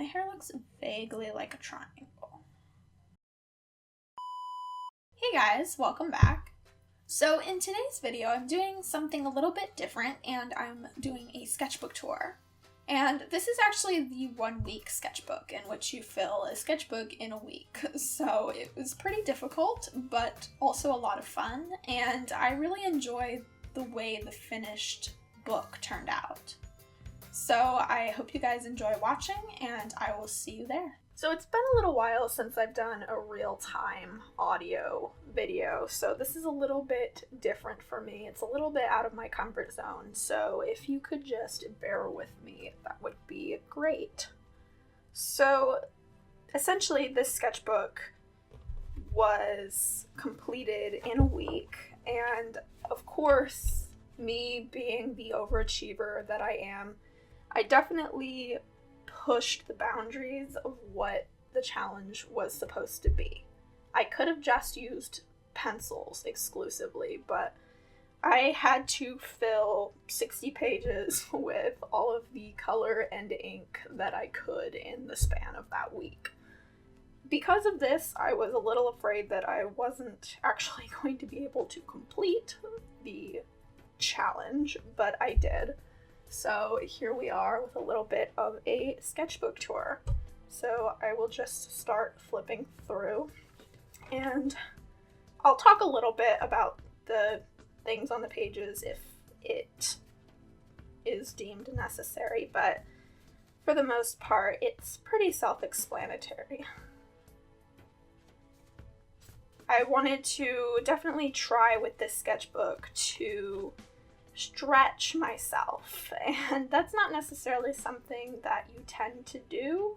My hair looks vaguely like a triangle. Hey guys, welcome back. So in today's video, I'm doing something a little bit different, and I'm doing a sketchbook tour. And this is actually the 1 week sketchbook in which you fill a sketchbook in a week. So it was pretty difficult, but also a lot of fun, and I really enjoy the way the finished book turned out. So I hope you guys enjoy watching, and I will see you there. So it's been a little while since I've done a real-time audio video, so this is a little bit different for me. It's a little bit out of my comfort zone, so if you could just bear with me, that would be great. So essentially this sketchbook was completed in a week, and of course, me being the overachiever that I am, I definitely pushed the boundaries of what the challenge was supposed to be. I could have just used pencils exclusively, but I had to fill 60 pages with all of the color and ink that I could in the span of that week. Because of this, I was a little afraid that I wasn't actually going to be able to complete the challenge, but I did. So here we are with a little bit of a sketchbook tour. So I will just start flipping through, and I'll talk a little bit about the things on the pages if it is deemed necessary, but for the most part, it's pretty self-explanatory. I wanted to definitely try with this sketchbook to stretch myself, and that's not necessarily something that you tend to do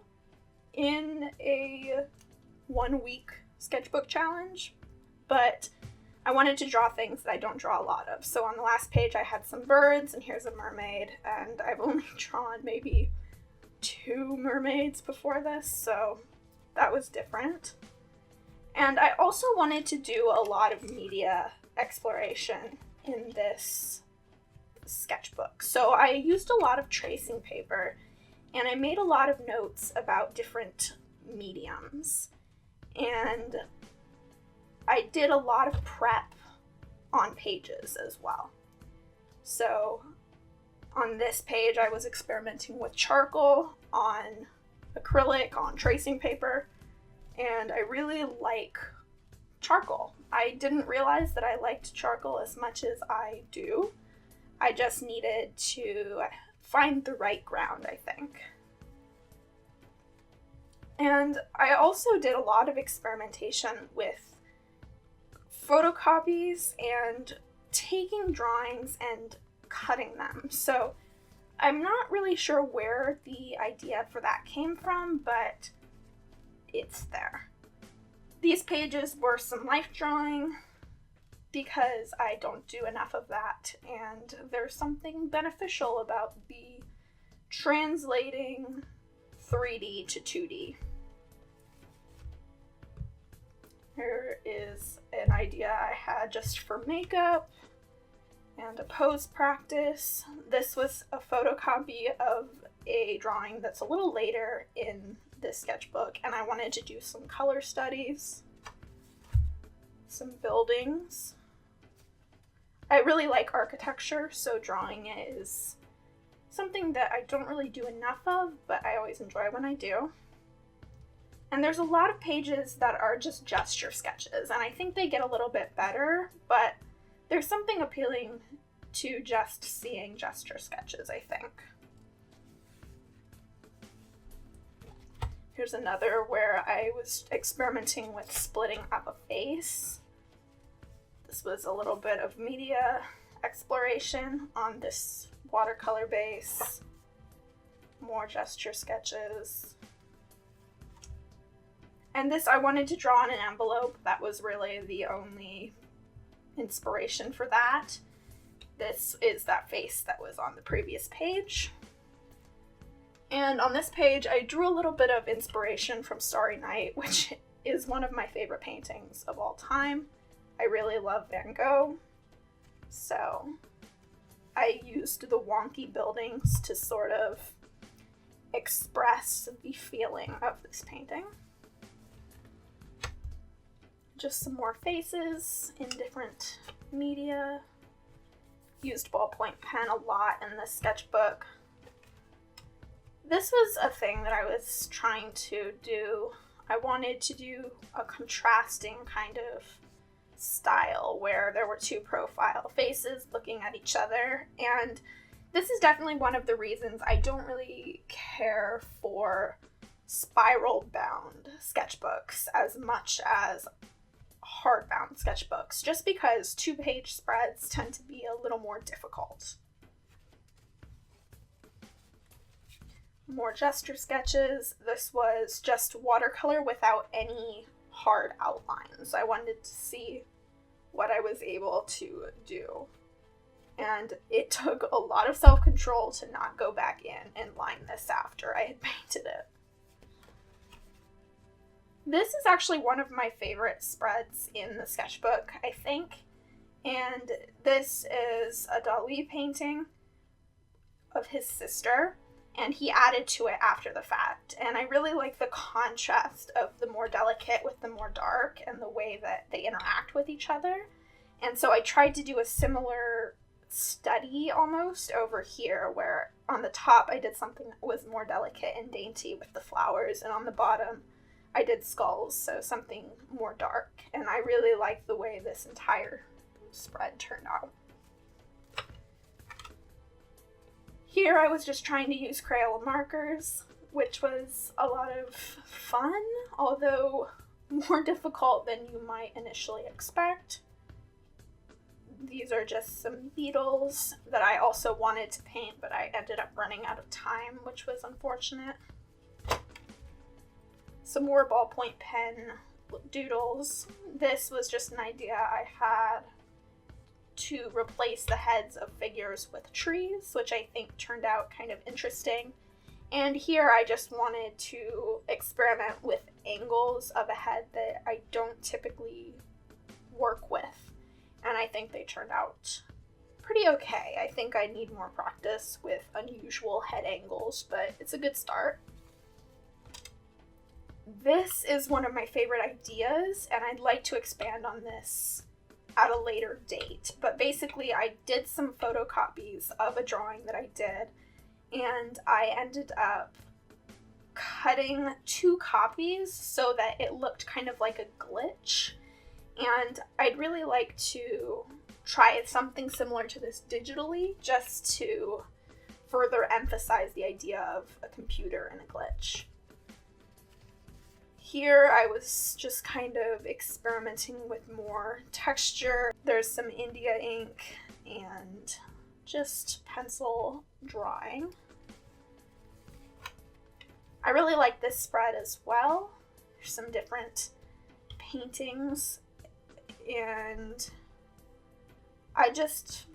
in a 1 week sketchbook challenge, but I wanted to draw things that I don't draw a lot of. So on the last page I had some birds, and here's a mermaid, and I've only drawn maybe 2 mermaids before this, so that was different. And I also wanted to do a lot of media exploration in this sketchbook. So I used a lot of tracing paper, and I made a lot of notes about different mediums, and I did a lot of prep on pages as well. So on this page I was experimenting with charcoal, on acrylic, on tracing paper, and I really like charcoal. I didn't realize that I liked charcoal as much as I do. I just needed to find the right ground, I think. And I also did a lot of experimentation with photocopies and taking drawings and cutting them. So I'm not really sure where the idea for that came from, but it's there. These pages were some life drawing, because I don't do enough of that, and there's something beneficial about the translating 3D to 2D. Here is an idea I had just for makeup and a pose practice. This was a photocopy of a drawing that's a little later in this sketchbook, and I wanted to do some color studies, some buildings. I really like architecture, so drawing it is something that I don't really do enough of, but I always enjoy when I do. And there's a lot of pages that are just gesture sketches, and I think they get a little bit better, but there's something appealing to just seeing gesture sketches, I think. Here's another where I was experimenting with splitting up a face. This was a little bit of media exploration on this watercolor base. More gesture sketches. And this I wanted to draw on an envelope. That was really the only inspiration for that. This is that face that was on the previous page. And on this page, I drew a little bit of inspiration from Starry Night, which is one of my favorite paintings of all time. I really love Van Gogh, so I used the wonky buildings to sort of express the feeling of this painting. Just some more faces in different media. Used ballpoint pen a lot in this sketchbook. This was a thing that I was trying to do. I wanted to do a contrasting kind of style where there were two profile faces looking at each other, and this is definitely one of the reasons I don't really care for spiral bound sketchbooks as much as hardbound sketchbooks, just because 2-page spreads tend to be a little more difficult. More gesture sketches. This was just watercolor without any hard outlines. I wanted to see what I was able to do. And it took a lot of self-control to not go back in and line this after I had painted it. This is actually one of my favorite spreads in the sketchbook, I think. And this is a Dali painting of his sister, and he added to it after the fact. And I really like the contrast of the more delicate with the more dark and the way that they interact with each other. And so I tried to do a similar study almost over here, where on the top I did something that was more delicate and dainty with the flowers, and on the bottom I did skulls, so something more dark. And I really like the way this entire spread turned out. Here I was just trying to use Crayola markers, which was a lot of fun, although more difficult than you might initially expect. These are just some beetles that I also wanted to paint, but I ended up running out of time, which was unfortunate. Some more ballpoint pen doodles. This was just an idea I had to replace the heads of figures with trees, which I think turned out kind of interesting. And here I just wanted to experiment with angles of a head that I don't typically work with. And I think they turned out pretty okay. I think I need more practice with unusual head angles, but it's a good start. This is one of my favorite ideas, and I'd like to expand on this at a later date. But basically, I did some photocopies of a drawing that I did, and I ended up cutting 2 copies so that it looked kind of like a glitch. And I'd really like to try something similar to this digitally, just to further emphasize the idea of a computer and a glitch. Here I was just kind of experimenting with more texture. There's some India ink and just pencil drawing. I really like this spread as well. There's some different paintings, and I just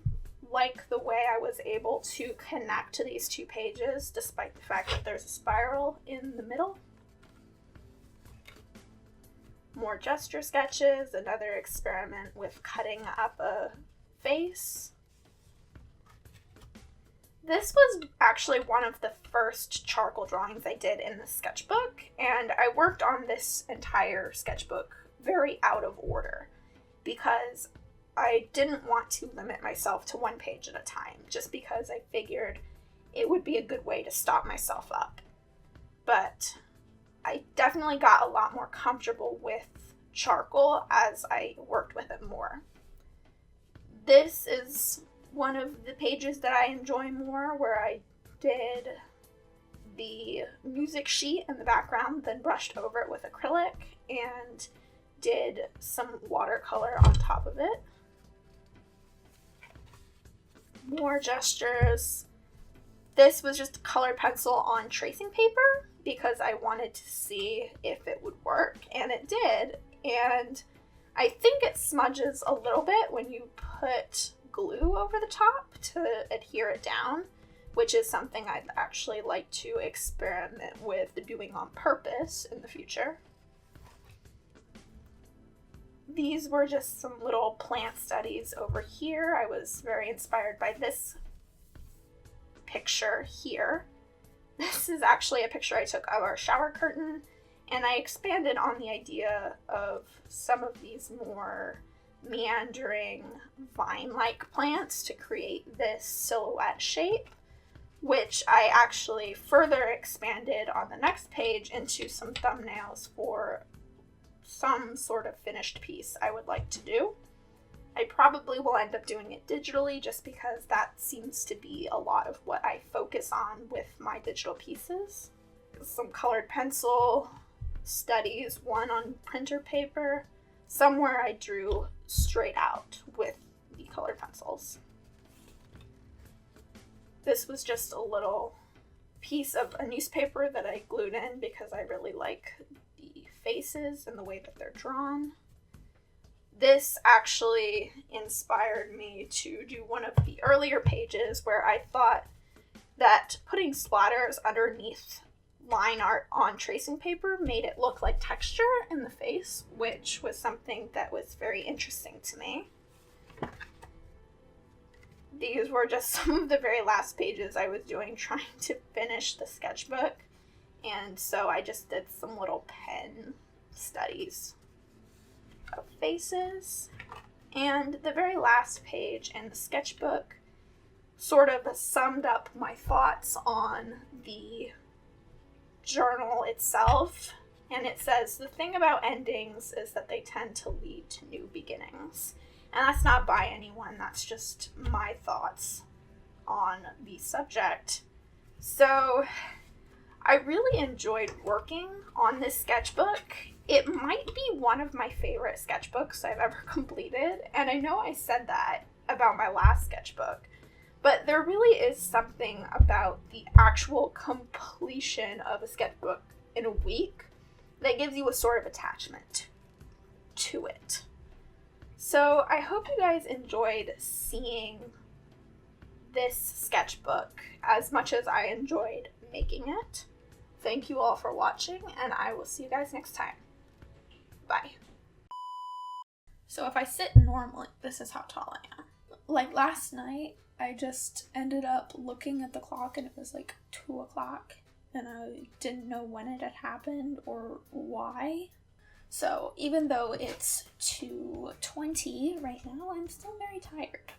like the way I was able to connect to these 2 pages despite the fact that there's a spiral in the middle. More gesture sketches, another experiment with cutting up a face. This was actually one of the first charcoal drawings I did in the sketchbook, and I worked on this entire sketchbook very out of order because I didn't want to limit myself to 1 page at a time, just because I figured it would be a good way to stop myself up. But I definitely got a lot more comfortable with charcoal as I worked with it more. This is one of the pages that I enjoy more, where I did the music sheet in the background, then brushed over it with acrylic and did some watercolor on top of it. More gestures. This was just a colored pencil on tracing paper because I wanted to see if it would work, and it did. And I think it smudges a little bit when you put glue over the top to adhere it down, which is something I'd actually like to experiment with doing on purpose in the future. These were just some little plant studies over here. I was very inspired by this picture here, This is actually a picture I took of our shower curtain, and I expanded on the idea of some of these more meandering vine-like plants to create this silhouette shape, which I actually further expanded on the next page into some thumbnails for some sort of finished piece I would like to do. I probably will end up doing it digitally just because that seems to be a lot of what I focus on with my digital pieces. Some colored pencil studies, one on printer paper, somewhere I drew straight out with the colored pencils. This was just a little piece of a newspaper that I glued in because I really like the faces and the way that they're drawn. This actually inspired me to do one of the earlier pages where I thought that putting splatters underneath line art on tracing paper made it look like texture in the face, which was something that was very interesting to me. These were just some of the very last pages I was doing trying to finish the sketchbook, and so I just did some little pen studies of faces. And the very last page in the sketchbook sort of summed up my thoughts on the journal itself, and it says, "The thing about endings is that they tend to lead to new beginnings." And that's not by anyone, that's just my thoughts on the subject. So I really enjoyed working on this sketchbook. It might be one of my favorite sketchbooks I've ever completed, and I know I said that about my last sketchbook, but there really is something about the actual completion of a sketchbook in a week that gives you a sort of attachment to it. So I hope you guys enjoyed seeing this sketchbook as much as I enjoyed making it. Thank you all for watching, and I will see you guys next time. Bye. So if I sit normally, this is how tall I am. Like last night, I just ended up looking at the clock and it was like 2 o'clock, and I didn't know when it had happened or why. So even though it's 2:20 right now, I'm still very tired.